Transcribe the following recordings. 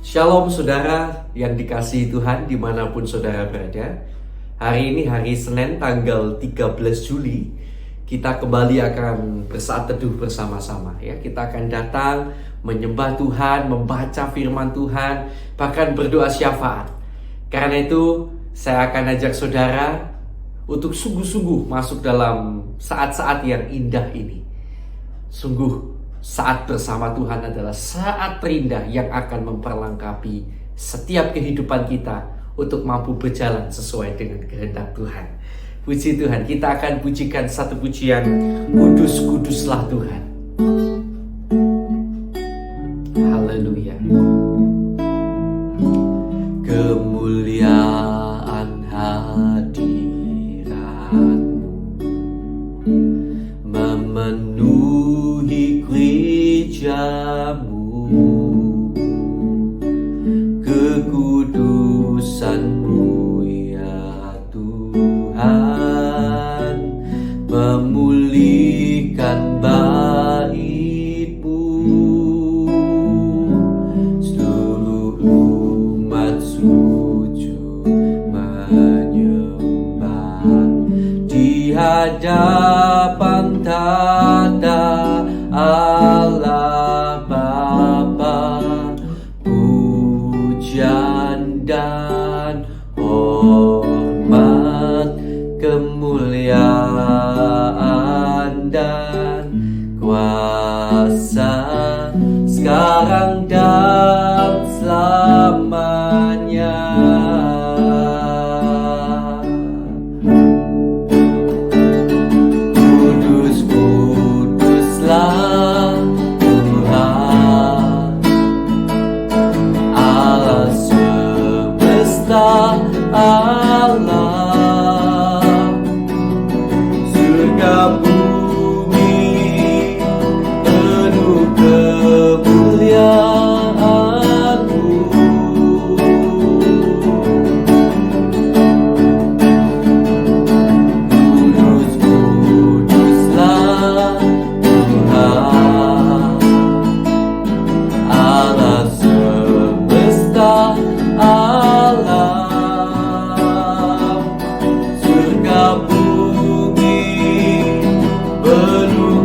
Shalom saudara yang dikasihi Tuhan dimanapun saudara berada. Hari ini hari Senin tanggal 13 Juli. Kita kembali akan bersaat teduh bersama-sama ya. Kita akan datang menyembah Tuhan, membaca firman Tuhan, bahkan berdoa syafaat. Karena itu saya akan ajak saudara untuk sungguh-sungguh masuk dalam saat-saat yang indah ini. Sungguh saat bersama Tuhan adalah saat terindah yang akan memperlengkapi setiap kehidupan kita untuk mampu berjalan sesuai dengan kehendak Tuhan. Puji Tuhan, kita akan pujikan satu pujian, Kudus, Kuduslah Tuhan. Haleluya. Kemuliaan hadirat-Mu memenuhi gereja-Mu, kekudusan-Mu ya Tuhan, memulihkan bait-Mu, seluruh umat sujud menyembah di hadapan tata Allah Bapa, pujian dan hormat, kemuliaan dan kuasa sekarang dan selamanya. Kudus, kuduslah Tuhan, Allah semesta alam, surga bumi penuh kemuliaan-Mu. Kudus, kuduslah Tuhan, Allah semesta alam, surga bumi penuh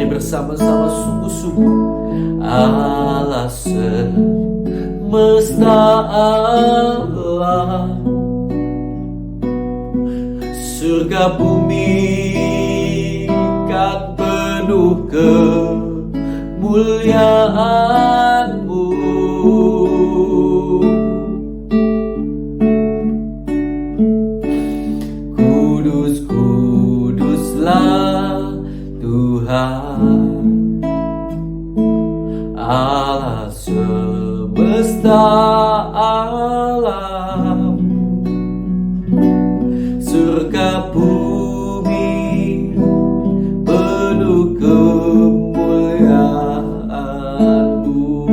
bersama-sama sungguh-sungguh Allah Allah semesta alam, surga bumi kan penuh kemuliaan-Mu. Kudus, kuduslah Tuhan Allah semesta alam, surga bumi penuh kemuliaan-Mu.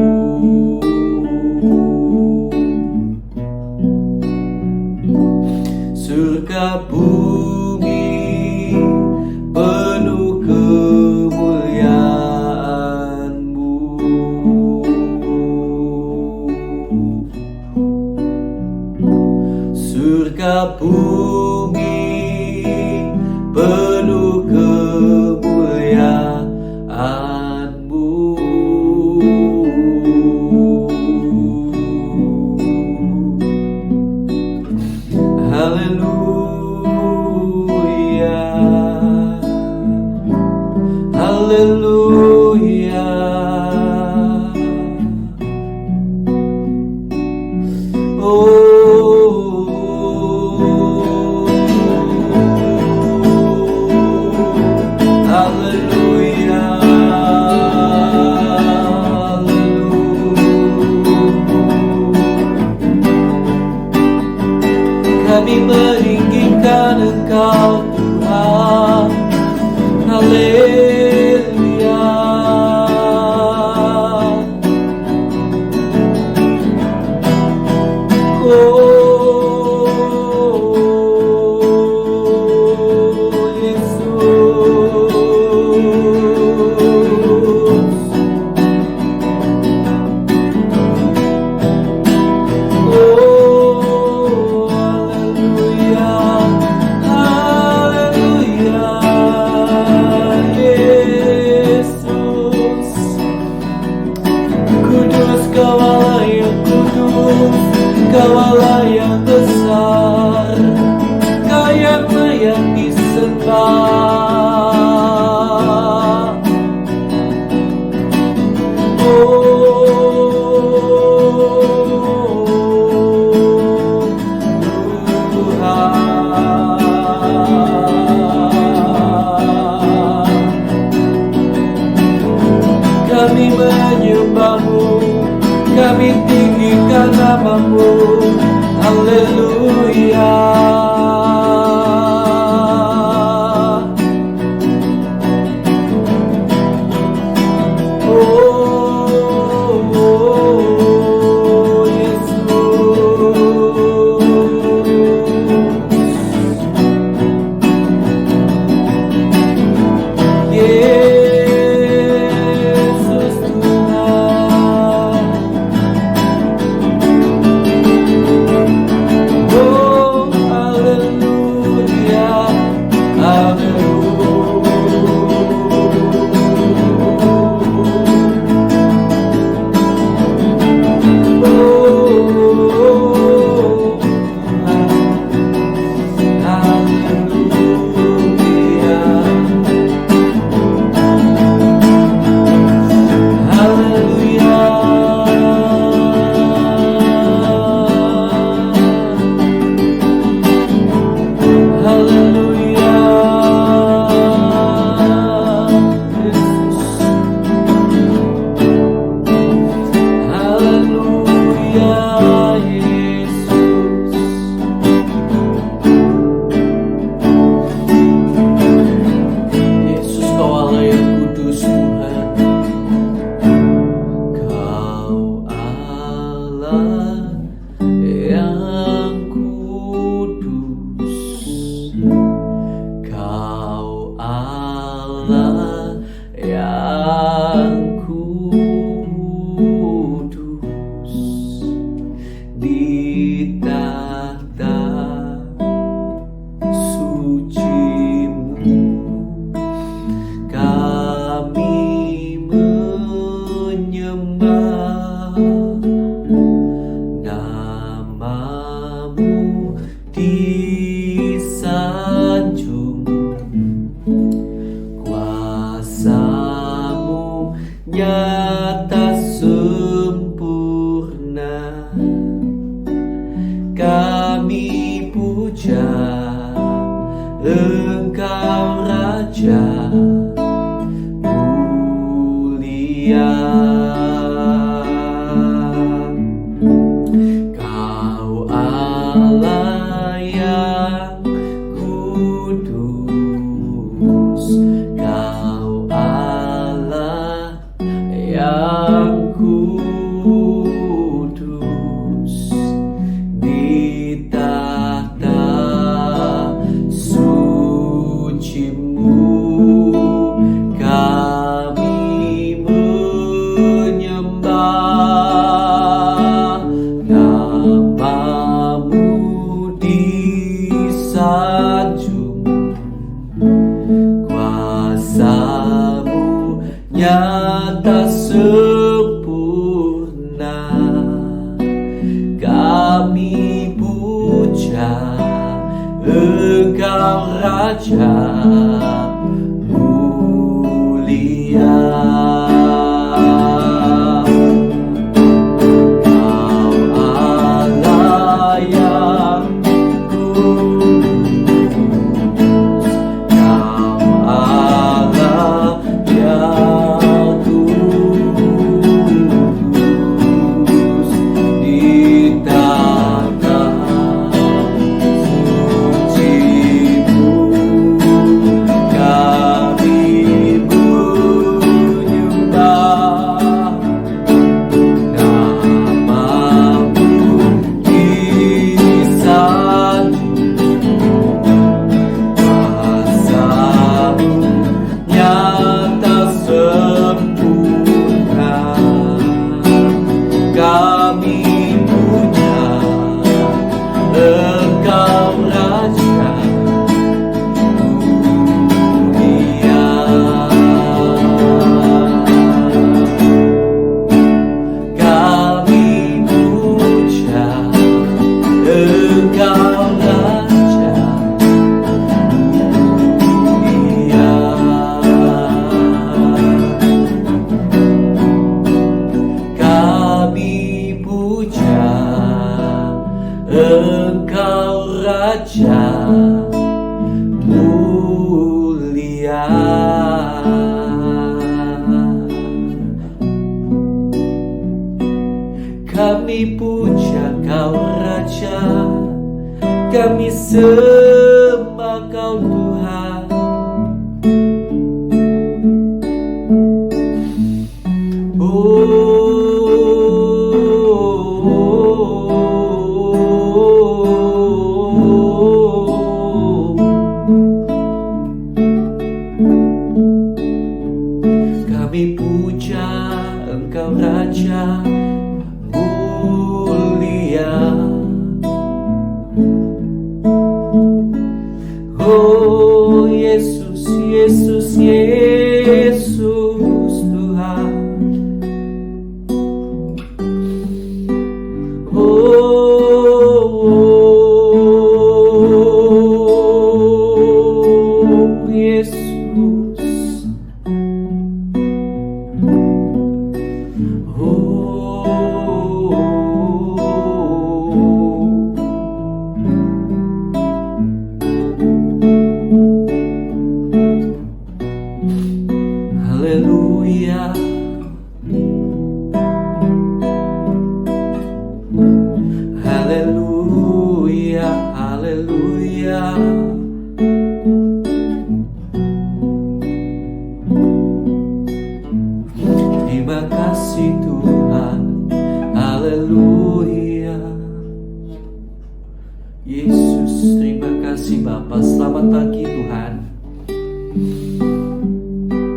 Surga bumi penuh kemuliaan-Mu. Surga bumi penuh kemuliaan-Mu. Haleluya, haleluya. Kami meninggikan Engkau Tuhan, haleluya. Oh Yesus, Kaulah yang besar, Kau yang layak disembah. Oh Tuhan, kami menyembah-Mu, kami tinggikan nama-Mu, haleluya. Oh Yesus, Yesus Tuhan. Oh nyata sempurna, kami puja Engkau Raja mulia. Kau Allah yang kudus, Kau Allah yang kudus, di tahta suci-Mu kami menyembah, nama-Mu disanjung, kuasa-Mu nyata sempurna, kami puja Engkau Raja mulia. Kau Allah yang kudus, Kau Allah yang kudus, di tahta suci-Mu kami menyembah, nama-Mu disanjung, kuasa-Mu nyata sempurna, kami puja Engkau Raja mulia. Kami puja Engkau Raja mulia. Kami puja Engkau Raja mulia. Kami puja Kau Raja, kami sembah Kau Tuhan. Kami puja Engkau Raja mulia. Oh Yesus, Yesus, Yesus Tuhan. Oh Yesus. Haleluya. Haleluya, haleluya. Terima kasih Tuhan. Haleluya. Yesus, terima kasih Bapa. Selamat pagi Tuhan.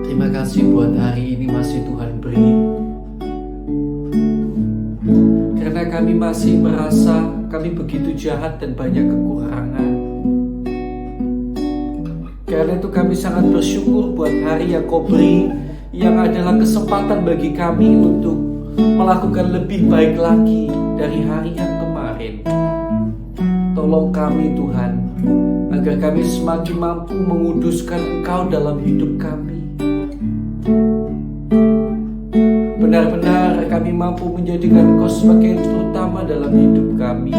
Terima kasih buat hari ini masih Tuhan beri. Karena kami masih merasa kami begitu jahat dan banyak kekurangan. Karena itu kami sangat bersyukur buat hari yang Kau beri, yang adalah kesempatan bagi kami untuk melakukan lebih baik lagi dari hari yang kemarin. Tolong kami Tuhan, agar kami semakin mampu menguduskan Engkau dalam hidup kami. benar-benar kami mampu menjadikan Engkau sebagai yang terutama dalam hidup kami.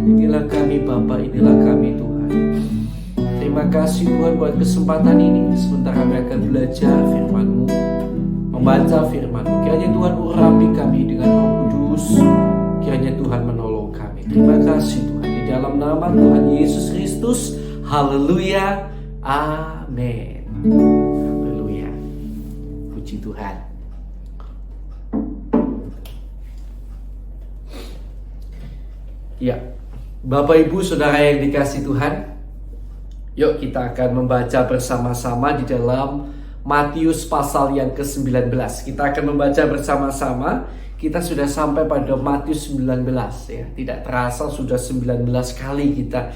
Inilah kami Bapa, inilah kami Tuhan. Terima kasih Tuhan buat kesempatan ini. Sementara kami akan belajar firman-Mu, membaca firman-Mu. Kiranya Tuhan urapi kami dengan Roh Kudus. Kiranya Tuhan menolong kami. Terima kasih Tuhan. Di dalam nama Tuhan Yesus Kristus. Haleluya. Amin. Haleluya. Puji Tuhan. Ya, Bapak Ibu Saudara yang dikasihi Tuhan, yuk kita akan membaca bersama-sama di dalam Matius pasal yang ke-19. Kita akan membaca bersama-sama. Kita sudah sampai pada Matius 19 ya. Tidak terasa sudah 19 kali kita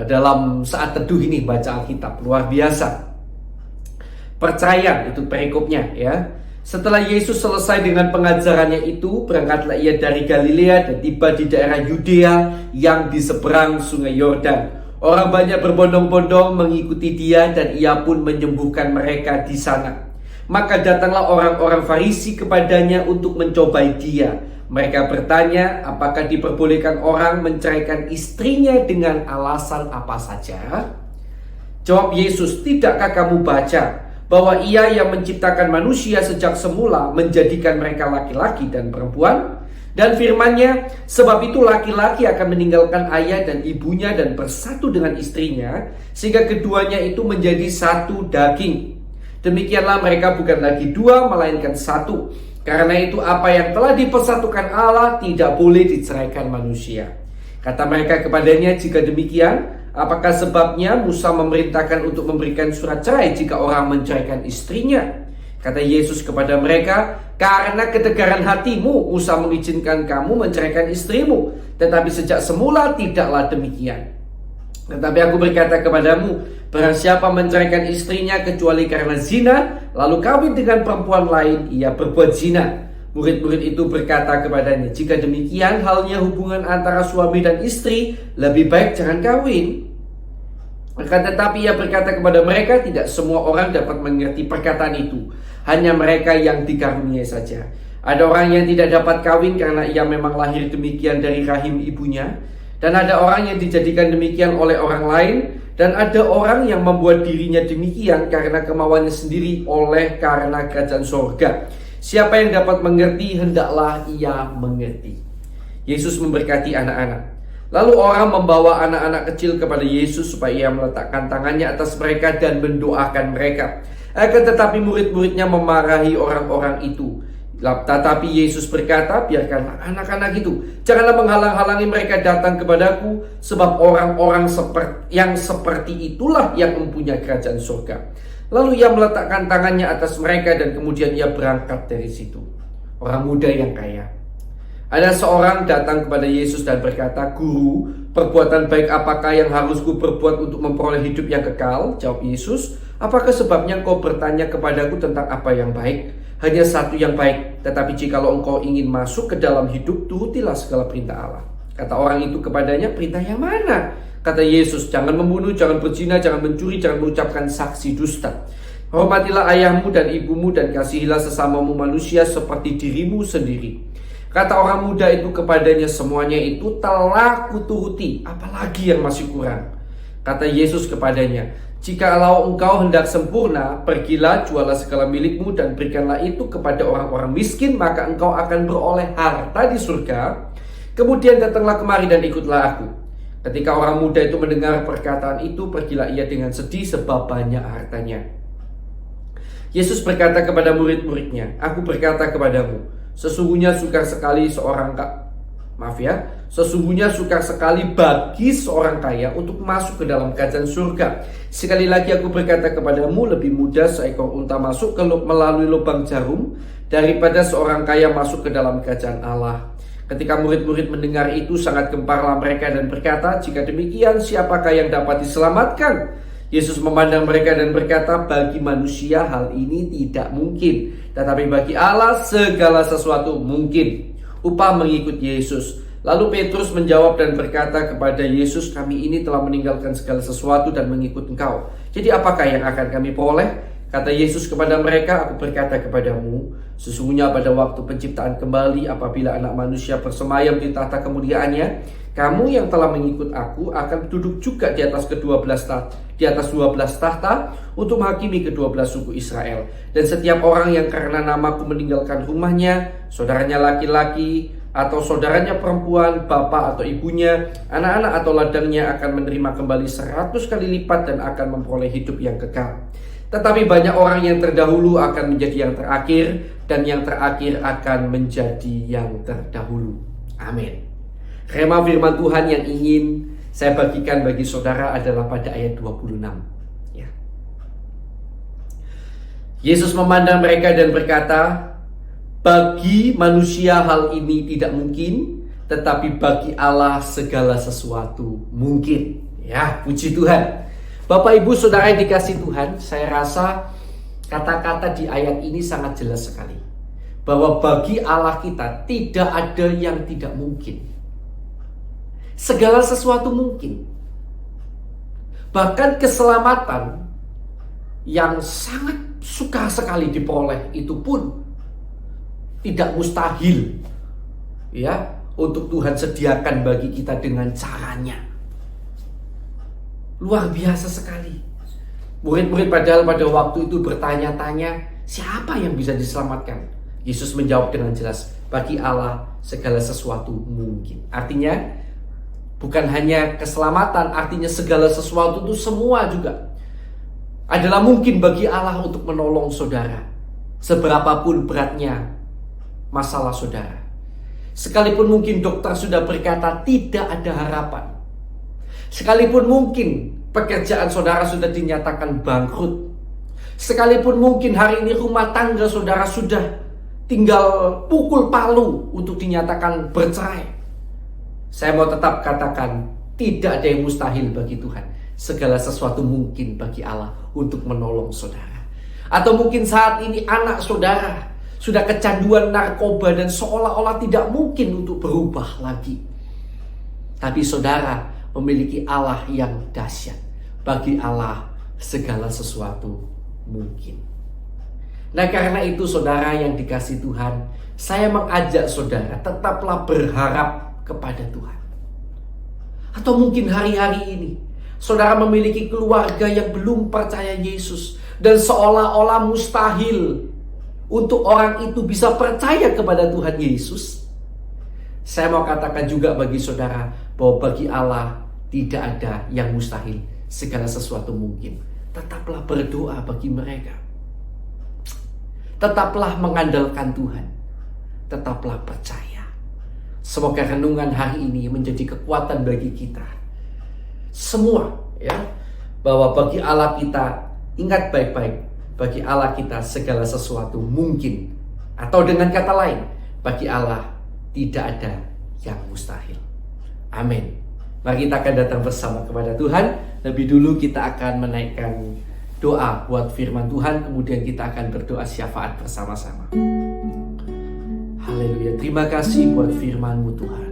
dalam saat teduh ini baca Alkitab. Luar biasa. Percaya itu perikopnya ya. Setelah Yesus selesai dengan pengajarannya itu, berangkatlah ia dari Galilea dan tiba di daerah Yudea yang di seberang sungai Yordan. Orang banyak berbondong-bondong mengikuti dia dan ia pun menyembuhkan mereka di sana. Maka datanglah orang-orang Farisi kepadanya untuk mencobai dia. Mereka bertanya, apakah diperbolehkan orang menceraikan istrinya dengan alasan apa saja? Jawab Yesus, tidakkah kamu baca bahwa ia yang menciptakan manusia sejak semula menjadikan mereka laki-laki dan perempuan? Dan firman-Nya, sebab itu laki-laki akan meninggalkan ayah dan ibunya dan bersatu dengan istrinya, sehingga keduanya itu menjadi satu daging. Demikianlah mereka bukan lagi dua, melainkan satu. Karena itu apa yang telah dipersatukan Allah tidak boleh diceraikan manusia. Kata mereka kepadanya, jika demikian, apakah sebabnya Musa memerintahkan untuk memberikan surat cerai jika orang menceraikan istrinya? Kata Yesus kepada mereka, karena ketegaran hatimu Musa mengizinkan kamu menceraikan istrimu, tetapi sejak semula tidaklah demikian. Tetapi aku berkata kepadamu, barang siapa menceraikan istrinya kecuali karena zina, lalu kawin dengan perempuan lain, ia berbuat zina. Murid-murid itu berkata kepadanya, jika demikian halnya hubungan antara suami dan istri, lebih baik jangan kawin. Tetapi ia berkata kepada mereka, tidak semua orang dapat mengerti perkataan itu, hanya mereka yang dikaruniai saja. Ada orang yang tidak dapat kawin karena ia memang lahir demikian dari rahim ibunya, dan ada orang yang dijadikan demikian oleh orang lain, dan ada orang yang membuat dirinya demikian karena kemauannya sendiri oleh karena kerajaan sorga. Siapa yang dapat mengerti, hendaklah ia mengerti. Yesus memberkati anak-anak. Lalu orang membawa anak-anak kecil kepada Yesus supaya ia meletakkan tangannya atas mereka dan mendoakan mereka. Akan tetapi murid-muridnya memarahi orang-orang itu. Tetapi Yesus berkata, biarkanlah anak-anak itu, janganlah menghalang-halangi mereka datang kepadaku, sebab orang-orang yang seperti itulah yang mempunyai kerajaan surga. Lalu ia meletakkan tangannya atas mereka dan kemudian ia berangkat dari situ. Orang muda yang kaya. Ada seorang datang kepada Yesus dan berkata, Guru, perbuatan baik apakah yang harus ku perbuat untuk memperoleh hidup yang kekal? Jawab Yesus, apakah sebabnya engkau bertanya kepadaku tentang apa yang baik? Hanya satu yang baik, tetapi jikalau engkau ingin masuk ke dalam hidup, turutilah segala perintah Allah. Kata orang itu kepadanya, perintah yang mana? Kata Yesus, jangan membunuh, jangan berzina, jangan mencuri, jangan mengucapkan saksi dusta. Hormatilah ayahmu dan ibumu dan kasihilah sesamamu manusia seperti dirimu sendiri. Kata orang muda itu kepadanya, semuanya itu telah kuturuti, apalagi yang masih kurang? Kata Yesus kepadanya, jikalau engkau hendak sempurna, pergilah, jualah segala milikmu dan berikanlah itu kepada orang-orang miskin, maka engkau akan beroleh harta di surga. Kemudian datanglah kemari dan ikutlah aku. Ketika orang muda itu mendengar perkataan itu, pergilah ia dengan sedih sebab banyak hartanya. Yesus berkata kepada murid-muridnya, aku berkata kepadamu, sesungguhnya sukar sekali bagi seorang kaya untuk masuk ke dalam kerajaan surga. Sekali lagi aku berkata kepadamu, lebih mudah seekor unta masuk melalui lubang jarum daripada seorang kaya masuk ke dalam kerajaan Allah. Ketika murid-murid mendengar itu, sangat gemparlah mereka dan berkata, jika demikian siapakah yang dapat diselamatkan? Yesus memandang mereka dan berkata, bagi manusia hal ini tidak mungkin, tetapi bagi Allah segala sesuatu mungkin. Upah mengikut Yesus. Lalu Petrus menjawab dan berkata kepada Yesus, kami ini telah meninggalkan segala sesuatu dan mengikut Engkau. Jadi apakah yang akan kami peroleh? Kata Yesus kepada mereka, "Aku berkata kepadamu, sesungguhnya pada waktu penciptaan kembali, apabila Anak Manusia bersemayam di tahta kemuliaannya, kamu yang telah mengikut aku akan duduk juga di atas 12 tahta untuk menghakimi ke-12 suku Israel. Dan setiap orang yang karena namaku meninggalkan rumahnya, saudaranya laki-laki atau saudaranya perempuan, bapak atau ibunya, anak-anak atau ladangnya akan menerima kembali 100 kali lipat dan akan memperoleh hidup yang kekal. Tetapi banyak orang yang terdahulu akan menjadi yang terakhir, dan yang terakhir akan menjadi yang terdahulu." Amin. Rema firman Tuhan yang ingin saya bagikan bagi saudara adalah pada ayat 26. Ya. Yesus memandang mereka dan berkata, "Bagi manusia hal ini tidak mungkin, tetapi bagi Allah segala sesuatu mungkin." Ya, puji Tuhan. Bapak Ibu Saudara yang dikasih Tuhan, saya rasa kata-kata di ayat ini sangat jelas sekali. Bahwa bagi Allah kita tidak ada yang tidak mungkin. Segala sesuatu mungkin. Bahkan keselamatan yang sangat sukar sekali diperoleh itu pun tidak mustahil, ya, untuk Tuhan sediakan bagi kita dengan caranya. Luar biasa sekali. Murid-murid padahal pada waktu itu bertanya-tanya, siapa yang bisa diselamatkan? Yesus menjawab dengan jelas, bagi Allah segala sesuatu mungkin. Artinya bukan hanya keselamatan, artinya segala sesuatu itu semua juga adalah mungkin bagi Allah untuk menolong saudara, seberapapun beratnya masalah saudara. Sekalipun mungkin dokter sudah berkata tidak ada harapan, sekalipun mungkin pekerjaan saudara sudah dinyatakan bangkrut, sekalipun mungkin hari ini rumah tangga saudara sudah tinggal pukul palu untuk dinyatakan bercerai, saya mau tetap katakan tidak ada yang mustahil bagi Tuhan. Segala sesuatu mungkin bagi Allah untuk menolong saudara. Atau mungkin saat ini anak saudara sudah kecanduan narkoba dan seolah-olah tidak mungkin untuk berubah lagi. Tapi saudara memiliki Allah yang dahsyat. Bagi Allah segala sesuatu mungkin. Nah, karena itu saudara yang dikasih Tuhan, saya mengajak saudara tetaplah berharap kepada Tuhan. Atau mungkin hari-hari ini saudara memiliki keluarga yang belum percaya Yesus, dan seolah-olah mustahil untuk orang itu bisa percaya kepada Tuhan Yesus. Saya mau katakan juga bagi saudara bahwa bagi Allah tidak ada yang mustahil, segala sesuatu mungkin. Tetaplah berdoa bagi mereka. Tetaplah mengandalkan Tuhan. Tetaplah percaya. Semoga renungan hari ini menjadi kekuatan bagi kita semua, ya, bahwa bagi Allah kita, ingat baik-baik, bagi Allah kita segala sesuatu mungkin. Atau dengan kata lain, bagi Allah tidak ada yang mustahil. Amin. Mari kita akan datang bersama kepada Tuhan. Lebih dulu kita akan menaikkan doa buat firman Tuhan, kemudian kita akan berdoa syafaat bersama-sama. Haleluya. Terima kasih buat firman-Mu Tuhan.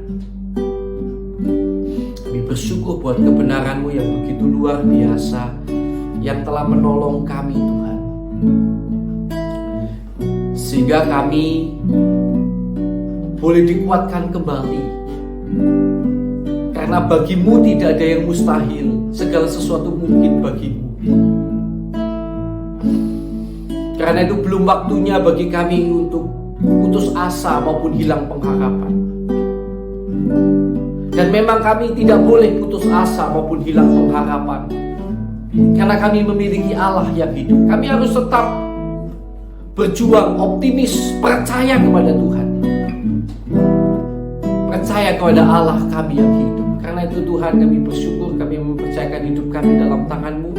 Kami bersyukur buat kebenaran-Mu yang begitu luar biasa, yang telah menolong kami Tuhan, sehingga kami boleh dikuatkan kembali. Karena bagi-Mu tidak ada yang mustahil, segala sesuatu mungkin bagi-Mu. Karena itu belum waktunya bagi kami untuk putus asa maupun hilang pengharapan. Dan memang kami tidak boleh putus asa maupun hilang pengharapan, karena kami memiliki Allah yang hidup. Kami harus tetap berjuang, optimis, percaya kepada Tuhan, percaya kepada Allah kami yang hidup. Karena itu Tuhan, kami bersyukur, kami mempercayakan hidup kami dalam tangan-Mu.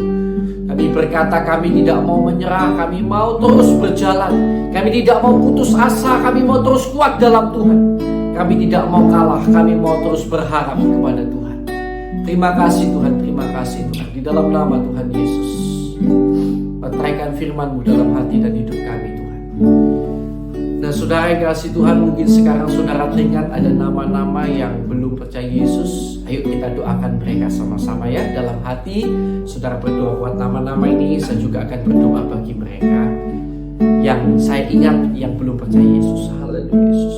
Kami berkata kami tidak mau menyerah, kami mau terus berjalan. Kami tidak mau putus asa, kami mau terus kuat dalam Tuhan. Kami tidak mau kalah, kami mau terus berharap kepada Tuhan. Terima kasih Tuhan, terima kasih Tuhan. Di dalam nama Tuhan Yesus, petraikan firman-Mu dalam hati dan hidup kami Tuhan. Nah, saudara yang kasih Tuhan, mungkin sekarang saudara teringat ada nama-nama yang belum percaya Yesus. Ayo kita doakan mereka sama-sama ya. Dalam hati saudara berdoa buat nama-nama ini, saya juga akan berdoa bagi mereka yang saya ingat yang belum percaya Yesus. Haleluya Yesus.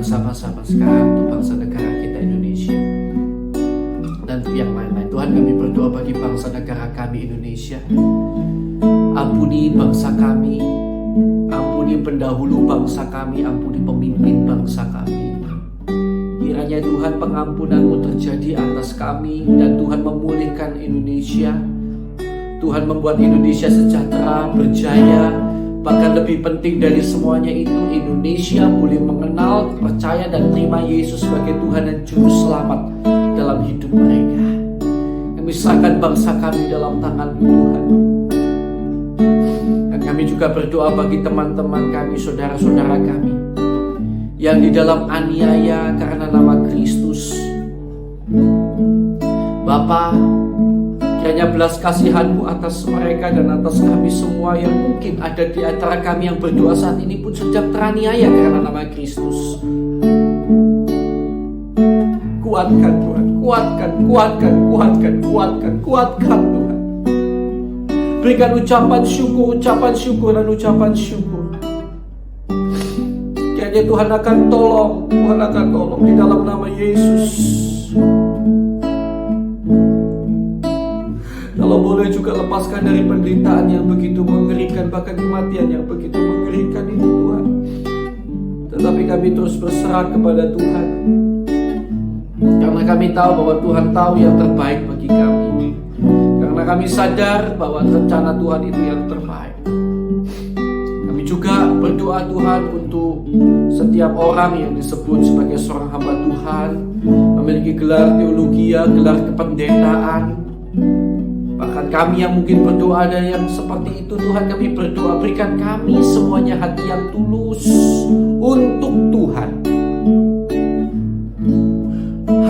Bersama-sama sekarang untuk bangsa negara kita Indonesia dan untuk yang lain-lain. Tuhan, kami berdoa bagi bangsa negara kami Indonesia. Ampuni bangsa kami, ampuni pendahulu bangsa kami, ampuni pemimpin bangsa kami. Kiranya Tuhan pengampunan-Mu terjadi atas kami dan Tuhan memulihkan Indonesia. Tuhan membuat Indonesia sejahtera, berjaya. Bahkan lebih penting dari semuanya itu, Indonesia boleh mengenal, percaya dan terima Yesus sebagai Tuhan dan Juru Selamat dalam hidup mereka. Kami serahkan bangsa kami dalam tangan-Mu Tuhan. Dan kami juga berdoa bagi teman-teman kami, saudara-saudara kami yang di dalam aniaya karena nama Kristus. Bapa, kiranya belas kasihan-Mu atas mereka dan atas kami semua yang mungkin ada di antara kami yang berdoa saat ini pun sedang teraniaya karena nama Kristus. Kuatkan Tuhan, kuatkan Tuhan. Berikan ucapan syukur dan ucapan syukur. Kiranya Tuhan akan tolong di dalam nama Yesus. Kalau boleh juga lepaskan dari penderitaan yang begitu mengerikan, bahkan kematian yang begitu mengerikan ini Tuhan. Tetapi kami terus berserah kepada Tuhan, karena kami tahu bahwa Tuhan tahu yang terbaik bagi kami. Karena kami sadar bahwa rencana Tuhan itu yang terbaik. Kami juga berdoa Tuhan untuk setiap orang yang disebut sebagai seorang hamba Tuhan, memiliki gelar teologi, gelar kependetaan. Bahkan kami yang mungkin berdoa ada yang seperti itu, Tuhan, kami berdoa berikan kami semuanya hati yang tulus untuk Tuhan.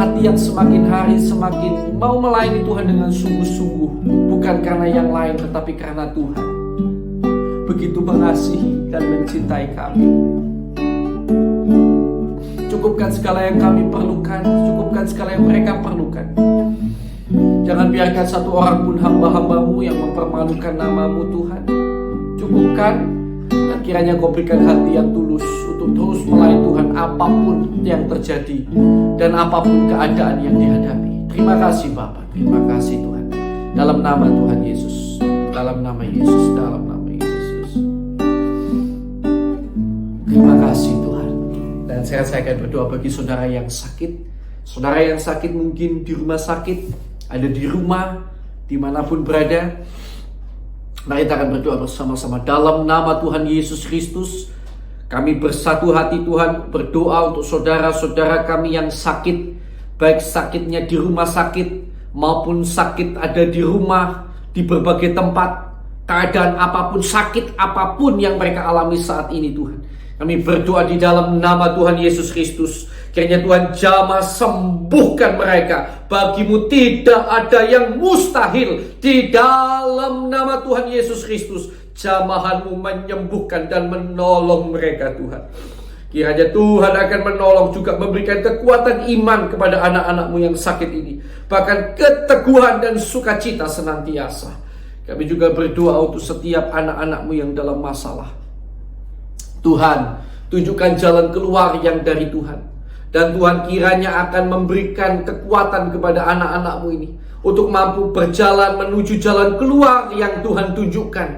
Hati yang semakin hari semakin mau melayani Tuhan dengan sungguh-sungguh, bukan karena yang lain tetapi karena Tuhan begitu mengasihi dan mencintai kami. Cukupkan segala yang kami perlukan, cukupkan segala yang mereka perlukan. Jangan biarkan satu orang pun hamba-hamba-Mu yang mempermalukan nama-Mu Tuhan. Cukupkan dan kiranya Kau berikan hati yang tulus untuk terus melayani Tuhan apapun yang terjadi dan apapun keadaan yang dihadapi. Terima kasih Bapa, terima kasih Tuhan. Dalam nama Tuhan Yesus, dalam nama Yesus, dalam nama Yesus. Terima kasih Tuhan. Dan saya akan berdoa bagi saudara yang sakit. Saudara yang sakit mungkin di rumah sakit, ada di rumah, dimanapun berada. Mari kita akan berdoa bersama-sama. Dalam nama Tuhan Yesus Kristus, kami bersatu hati Tuhan, berdoa untuk saudara-saudara kami yang sakit, baik sakitnya di rumah sakit, maupun sakit ada di rumah, di berbagai tempat, keadaan apapun, sakit apapun yang mereka alami saat ini Tuhan. Kami berdoa di dalam nama Tuhan Yesus Kristus. Kiranya Tuhan jamah sembuhkan mereka. Bagi-Mu tidak ada yang mustahil. Di dalam nama Tuhan Yesus Kristus, jamahan-Mu menyembuhkan dan menolong mereka Tuhan. Kiranya Tuhan akan menolong juga, memberikan kekuatan iman kepada anak-anak-Mu yang sakit ini. Bahkan keteguhan dan sukacita senantiasa. Kami juga berdoa untuk setiap anak-anak-Mu yang dalam masalah. Tuhan, tunjukkan jalan keluar yang dari Tuhan. Dan Tuhan kiranya akan memberikan kekuatan kepada anak-anak-Mu ini untuk mampu berjalan menuju jalan keluar yang Tuhan tunjukkan.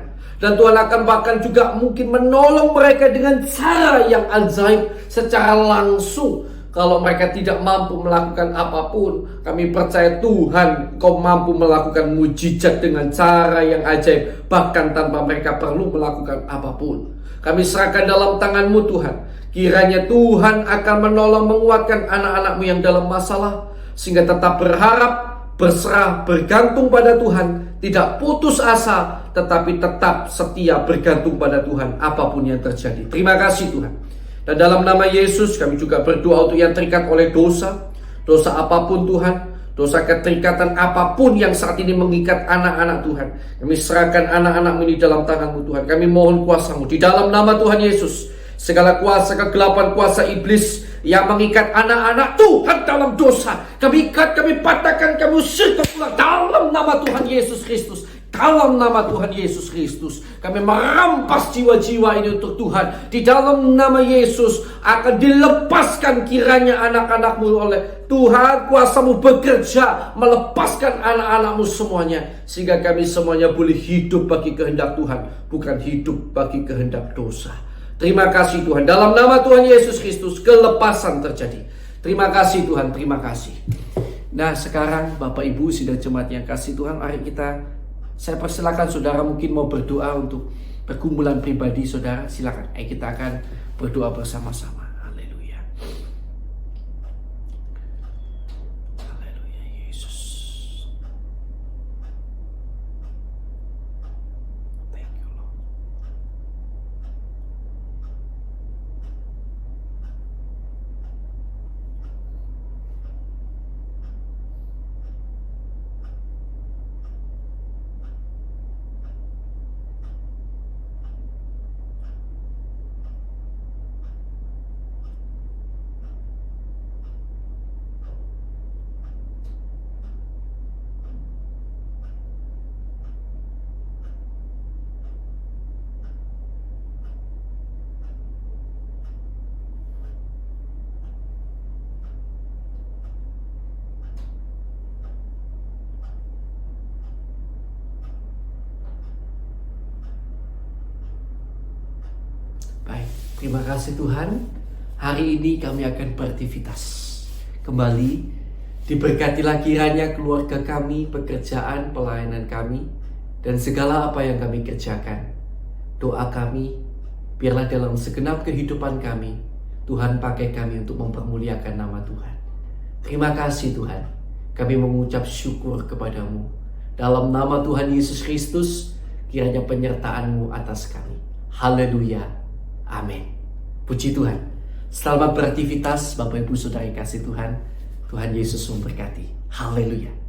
Dan Tuhan akan bahkan juga mungkin menolong mereka dengan cara yang ajaib secara langsung. Kalau mereka tidak mampu melakukan apapun, kami percaya Tuhan, Kau mampu melakukan mujizat dengan cara yang ajaib, bahkan tanpa mereka perlu melakukan apapun. Kami serahkan dalam tangan-Mu Tuhan. Kiranya Tuhan akan menolong menguatkan anak-anak-Mu yang dalam masalah, sehingga tetap berharap, berserah, bergantung pada Tuhan, tidak putus asa, tetapi tetap setia bergantung pada Tuhan apapun yang terjadi. Terima kasih Tuhan. Dan dalam nama Yesus kami juga berdoa untuk yang terikat oleh dosa apapun Tuhan, dosa keterikatan apapun yang saat ini mengikat anak-anak Tuhan. Kami serahkan anak-anak ini dalam tangan-Mu Tuhan. Kami mohon kuasa-Mu di dalam nama Tuhan Yesus. Segala kuasa kegelapan, kuasa iblis yang mengikat anak-anak Tuhan dalam dosa, kami ikat, kami patahkan, kami usir keluar dalam nama Tuhan Yesus Kristus. Dalam nama Tuhan Yesus Kristus, kami merampas jiwa-jiwa ini untuk Tuhan. Di dalam nama Yesus akan dilepaskan kiranya anak-anak-Mu oleh Tuhan. Kuasa-Mu bekerja melepaskan anak-anak-Mu semuanya, sehingga kami semuanya boleh hidup bagi kehendak Tuhan, bukan hidup bagi kehendak dosa. Terima kasih Tuhan. Dalam nama Tuhan Yesus Kristus kelepasan terjadi. Terima kasih Tuhan, terima kasih. Nah sekarang Bapak Ibu sidang jemaat yang kasih Tuhan, mari saya persilakan saudara mungkin mau berdoa untuk pergumulan pribadi saudara, silakan. Kita akan berdoa bersama-sama. Haleluya. Haleluya Yesus. Thank you Lord. Baik, terima kasih Tuhan. Hari ini kami akan beraktivitas kembali. Diberkatilah kiranya keluarga kami, pekerjaan, pelayanan kami, dan segala apa yang kami kerjakan. Doa kami, biarlah dalam segenap kehidupan kami, Tuhan pakai kami untuk mempermuliakan nama Tuhan. Terima kasih Tuhan. Kami mengucap syukur kepadamu. Dalam nama Tuhan Yesus Kristus, kiranya penyertaan-Mu atas kami. Haleluya. Amin. Puji Tuhan. Selamat beraktivitas Bapak Ibu Saudara yang kasih Tuhan. Tuhan Yesus memberkati. Haleluya.